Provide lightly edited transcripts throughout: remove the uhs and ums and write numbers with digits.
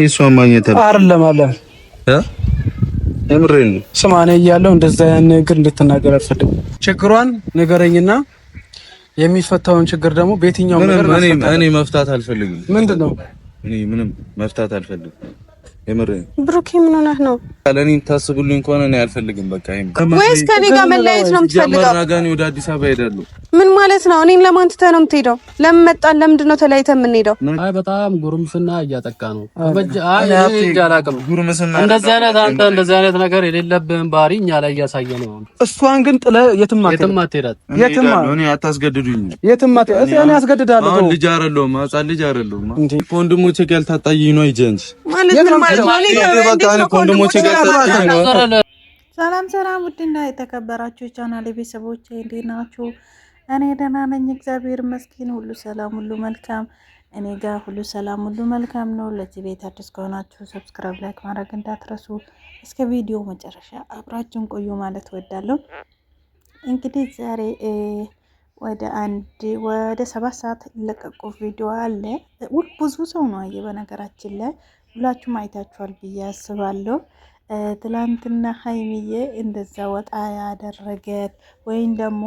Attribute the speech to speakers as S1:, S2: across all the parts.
S1: እሷ ማግኘት
S2: አይደለም አለ
S1: የምሬን
S2: ስማ እኔ እያለሁ እንደዛ ያን ነገር እንድትናገር አልፈልግም። ችግሯን ንገረኝና የሚፈታውን ችግር ደግሞ በየትኛው ነገር
S1: እኔ መፍታት አልፈልግም።
S2: ምንድነው?
S1: እኔ ምንም መፍታት አልፈልግም። የምሬን
S3: ብሩኬ ምን ሆነህ ነው?
S1: ለኔ ታስቡልኝ ከሆነ እኔ አልፈልግም። በቃ
S3: ወይስ ከኔ ጋር መለያየት ነው የምትፈልገው?
S1: ጀመርናጋኒ ወደ አዲስ አበባ ሄዳለሁ።
S3: ምን ማለት ነው? እኔን ለማን ትተህ ነው የምትሄደው? ለምን መጣን? ለምንድን ነው ተለያይተን የምንሄደው?
S2: አይ በጣም ጉርምስና እያጠቃ ነው። አይ ጃላቀም ጉርምስና እንደዚህ አይነት አንተ እንደዚህ አይነት ነገር የሌለብህን ባህሪ እኛ ላይ እያሳየ ነው። እሷን ግን ጥለህ የትም አትሄዳት። የትም
S1: እኔ አታስገድዱኝ።
S2: የትም አትሄድ። እኔ አስገድዳለሁ።
S1: አሁን ልጅ አይደለሁም፣ ህፃን ልጅ አይደለሁም። ወንድሞቼ ጋር ያልታጣይኝ ነው ይጀንስ
S4: ሰላም ሰላም፣ ውድና የተከበራችሁ ቻናሌ ቤተሰቦች እንዴት ናችሁ? እኔ ደህና ነኝ፣ እግዚአብሔር ይመስገን። ሁሉ ሰላም፣ ሁሉ መልካም። እኔ ጋር ሁሉ ሰላም፣ ሁሉ መልካም ነው። ለዚህ ቤት አዲስ ከሆናችሁ ሰብስክራይብ፣ ላይክ ማድረግ እንዳትረሱ። እስከ ቪዲዮ መጨረሻ አብራችሁን ቆዩ ማለት ወዳለሁ። እንግዲህ ዛሬ ወደ 7 ሰዓት ለቀቁ ቪዲዮ አለ። ብዙ ሰው ነው አየ። በነገራችን ላይ ሁላችሁም አይታችኋል ብዬ አስባለሁ። ትላንትና ሀይሚዬ እንደዛ ወጣ ያደረገት ወይም ደግሞ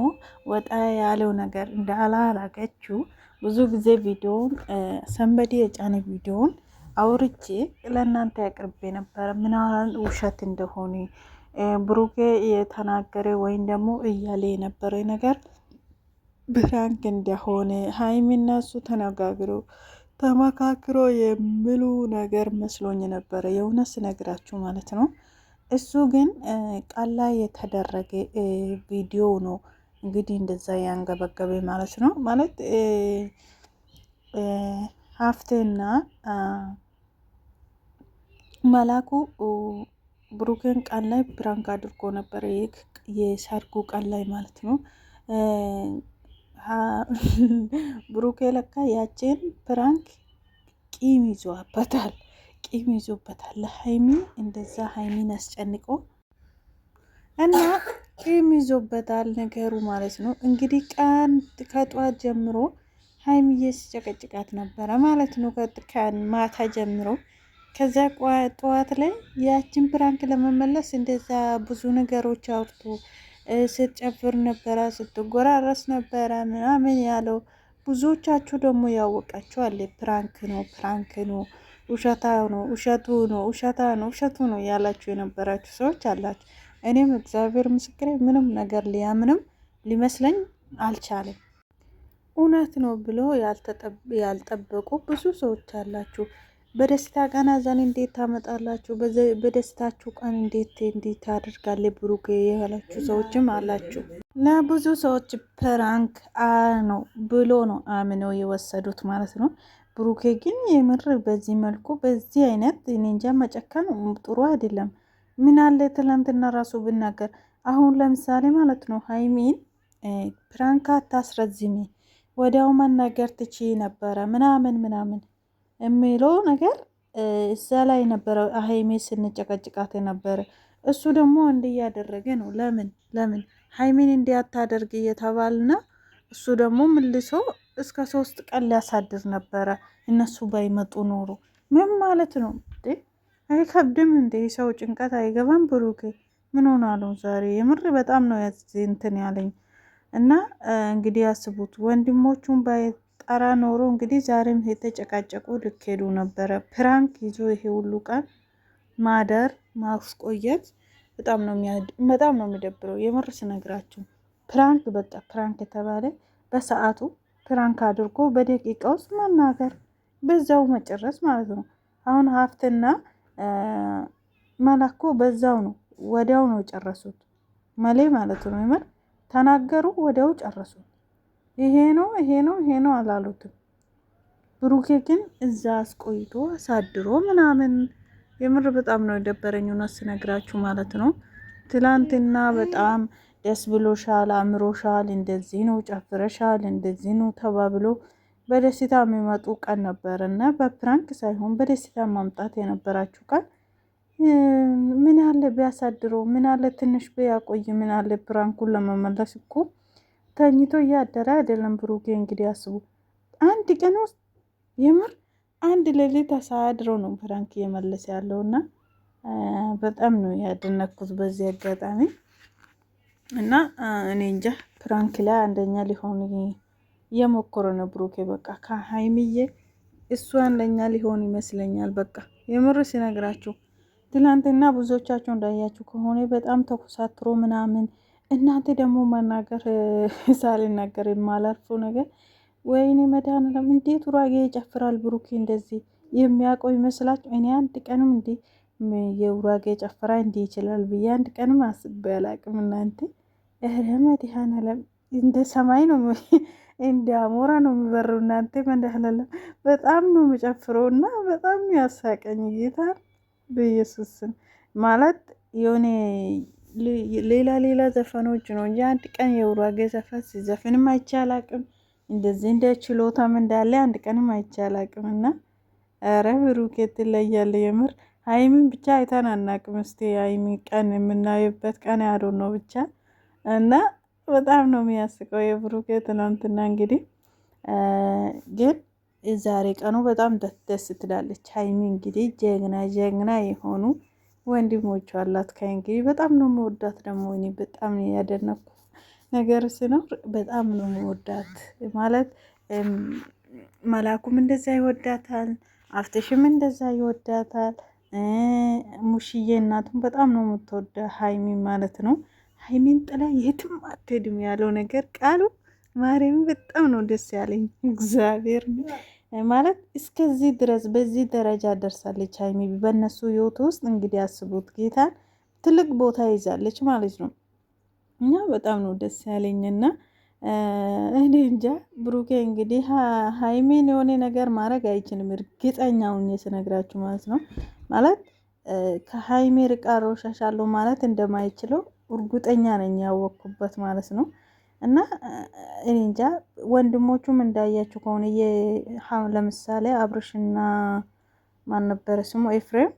S4: ወጣ ያለው ነገር እንዳላላገችው ብዙ ጊዜ ቪዲዮውን ሰንበዲ የጫነ ቪዲዮውን አውርቼ ለእናንተ ያቅርቤ ነበረ። ምናምን ውሸት እንደሆነ ብሩኬ የተናገረ ወይም ደግሞ እያለ የነበረ ነገር ብራንክ እንደሆነ ሀይሚና እሱ ተነጋግረው ተመካክሮ የሚሉ ነገር መስሎኝ ነበረ፣ የእውነት ስነግራችሁ ማለት ነው። እሱ ግን ቃል ላይ የተደረገ ቪዲዮ ነው እንግዲህ እንደዛ ያንገበገበ ማለት ነው። ማለት ሀፍቴና መላኩ ብሩክን ቃል ላይ ፕራንክ አድርጎ ነበረ፣ የሰርጉ ቃል ላይ ማለት ነው። ብሩኬ ለካ ያችን ፕራንክ ቂም ይዞበታል ለሀይሚ እንደዛ ሀይሚን አስጨንቆ እና ቂም ይዞበታል ነገሩ ማለት ነው። እንግዲህ ከጧት ጀምሮ ሀይሚዬ ሲጨቀጭቃት ነበረ ማለት ነው፣ ማታ ጀምሮ። ከዛ ጠዋት ላይ ያችን ፕራንክ ለመመለስ እንደዛ ብዙ ነገሮች አውርቶ ስትጨፍር ነበረ፣ ስትጎራረስ ነበረ ምናምን ያለው። ብዙዎቻችሁ ደግሞ ያወቃችሁ አለ ፕራንክ ነው ውሸቱ ነው ያላችሁ የነበራችሁ ሰዎች አላችሁ። እኔም እግዚአብሔር ምስክሬ ምንም ነገር ሊያምንም ሊመስለኝ አልቻለም። እውነት ነው ብሎ ያልጠበቁ ብዙ ሰዎች አላችሁ። በደስታ ቀን ሀዘን እንዴት ታመጣላችሁ? በደስታችሁ ቀን እንዴት ታደርጋለ ብሩክ ያላችሁ ሰዎችም አላችሁ። ለብዙ ሰዎች ፕራንክ ነው ብሎ ነው አምነው የወሰዱት ማለት ነው። ብሩኬ ግን የምር በዚህ መልኩ በዚህ አይነት እኔ እንጃ መጨከን ጥሩ አይደለም። ምን አለ ትላንትና ራሱ ብናገር። አሁን ለምሳሌ ማለት ነው ሀይሚን ፕራንክ አታስረዝሚ፣ ወዲያው መናገር ትችይ ነበረ ምናምን የሚለው ነገር እዛ ላይ ነበረ። ሀይሜ ስንጨቀጭቃት ነበረ። እሱ ደግሞ እንዲያደረገ ነው። ለምን ሀይሜን እንዲያታደርግ እየተባልና እሱ ደግሞ ምልሶ እስከ 3 ቀን ሊያሳድር ነበረ። እነሱ ባይመጡ ኖሮ ምን ማለት ነው? አይከብድም እንዴ? ሰው ጭንቀት አይገባም? ብሩኬ ምን ሆናለው ዛሬ? የምር በጣም ነው እንትን ያለኝ እና እንግዲህ ያስቡት ወንድሞቹን ጠራ ኖሮ እንግዲህ ዛሬም የተጨቃጨቁ ልክሄዱ ነበረ። ፕራንክ ይዞ ይሄ ሁሉ ቀን ማደር ማስቆየት በጣም ነው የሚደብረው። የምር ስነግራችሁ ፕራንክ በቃ ፕራንክ የተባለ በሰዓቱ ፕራንክ አድርጎ በደቂቃ ውስጥ መናገር በዛው መጨረስ ማለት ነው። አሁን ሀፍትና መላኩ በዛው ነው ወዲያው ነው ጨረሱት። መሌ ማለት ነው የምር ተናገሩ ወዲያው ጨረሱት። ይሄ ነው አላሉትም። ብሩኬ ግን እዛ አስቆይቶ አሳድሮ ምናምን የምር በጣም ነው የደበረኝ እውነት ስነግራችሁ ማለት ነው። ትላንትና በጣም ደስ ብሎሻል፣ አምሮሻል፣ እንደዚህ ነው ጨፍረሻል፣ እንደዚህ ነው ተባብሎ በደስታ የሚመጡ ቀን ነበር እና በፕራንክ ሳይሆን በደስታ ማምጣት የነበራችሁ ቀን ምን ያለ ቢያሳድሮ፣ ምን ያለ ትንሽ ቢያቆይ፣ ምን ያለ ፕራንኩን ለመመለስ እኮ ተኝቶ እያደረ አይደለም ብሩኬ። እንግዲህ አስቡ አንድ ቀን ውስጥ የምር አንድ ሌሊት አሳድረው ነው ፕራንክ እየመለሰ ያለውና በጣም ነው ያደነኩት በዚህ አጋጣሚ። እና እኔ እንጃ ፕራንክ ላይ አንደኛ ሊሆን እየሞከረ ነው ብሩኬ። በቃ ከሀይሚዬ እሱ አንደኛ ሊሆን ይመስለኛል። በቃ የምር ሲነግራችሁ ትናንትና ብዙዎቻችሁ እንዳያችሁ ከሆነ በጣም ተኮሳትሮ ምናምን። እናንተ ደግሞ መናገር ሳልናገር የማላርፈው ነገር ወይኔ መድኃኒዓለም እንዴት ጉራጌ ይጨፍራል ብሩኬ እንደዚህ የሚያውቀው ይመስላችሁ? እኔ አንድ ቀንም እንዴ የጉራጌ ጨፈራ እንዲህ ይችላል ብዬ አንድ ቀንም አስቤ አላቅም። እናንተ መድኃኒዓለም እንደ ሰማይ ነው እንደ አሞራ ነው የሚበረው። እናንተ መድኃኒዓለም በጣም ነው የሚጨፍረው እና በጣም ያሳቀኝ ጌታ በኢየሱስን ማለት የሆነ ሌላ ዘፈኖች ነው እንጂ አንድ ቀን የጉራጌ ዘፈን ሲዘፍንም አይቻላቅም። እንደዚህ እንደ ችሎታም እንዳለ አንድ ቀንም አይቻላቅም። እና ኧረ ብሩኬ ትለያለህ የምር። ሀይሚን ብቻ አይተን አናቅም። እስቲ ሀይሚ ቀን የምናየበት ቀን ያዶ ነው ብቻ። እና በጣም ነው የሚያስቀው የብሩኬ ትናንትና። እንግዲህ ግን ዛሬ ቀኑ በጣም ደስ ትላለች ሀይሚ። እንግዲህ ጀግና የሆኑ ወንድሞቹ አላት። ከእንግዲህ በጣም ነው መወዳት። ደግሞ እኔ በጣም ያደነኩ ነገር ሲኖር በጣም ነው መወዳት ማለት መላኩም እንደዛ ይወዳታል፣ አፍተሽም እንደዛ ይወዳታል። ሙሽዬ እናቱም በጣም ነው የምትወዳ ሀይሚ ማለት ነው። ሀይሚን ጥላ የትም አትሄድም ያለው ነገር ቃሉ ማርያም በጣም ነው ደስ ያለኝ። እግዚአብሔር ማለት እስከዚህ ድረስ በዚህ ደረጃ ደርሳለች ሀይሚ በእነሱ ህይወት ውስጥ። እንግዲህ አስቡት ጌታን ትልቅ ቦታ ይዛለች ማለት ነው። እና በጣም ነው ደስ ያለኝና እኔ እንጃ ብሩኬ እንግዲህ ሀይሚን የሆነ ነገር ማድረግ አይችልም። እርግጠኛውን ስነግራችሁ ማለት ነው። ማለት ከሀይሚ ርቃ ሮሻሻለሁ ማለት እንደማይችለው እርግጠኛ ነኝ ያወቅኩበት ማለት ነው። እና እኔ እንጃ ወንድሞቹም እንዳያችሁ ከሆነ ለምሳሌ አብርሽና ማን ነበረ ስሙ ኤፍሬም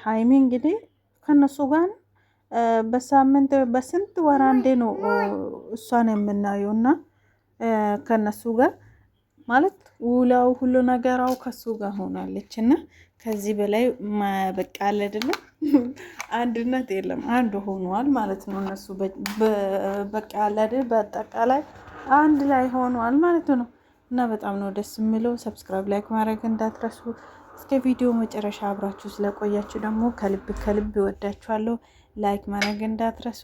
S4: ሀይሚ እንግዲህ ከነሱ ጋር በሳምንት በስንት ወር አንዴ ነው እሷን የምናየው። እና ከነሱ ጋር ማለት ውላው ሁሉ ነገራው ከሱ ጋር ሆናለች። እና ከዚህ በላይ በቃ አለ አይደለም አንድነት የለም፣ አንድ ሆኗል ማለት ነው። እነሱ በቃ አለ አይደል በአጠቃላይ አንድ ላይ ሆኗል ማለት ነው። እና በጣም ነው ደስ የሚለው። ሰብስክራይብ ላይክ ማድረግ እንዳትረሱ። እስከ ቪዲዮ መጨረሻ አብራችሁ ስለቆያችሁ ደግሞ ከልብ ወዳችኋለሁ። ላይክ ማድረግ እንዳትረሱ።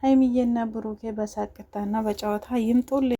S4: ሀይሚዬና ብሩኬ በሳቅታና በጨዋታ ይምጡልኝ።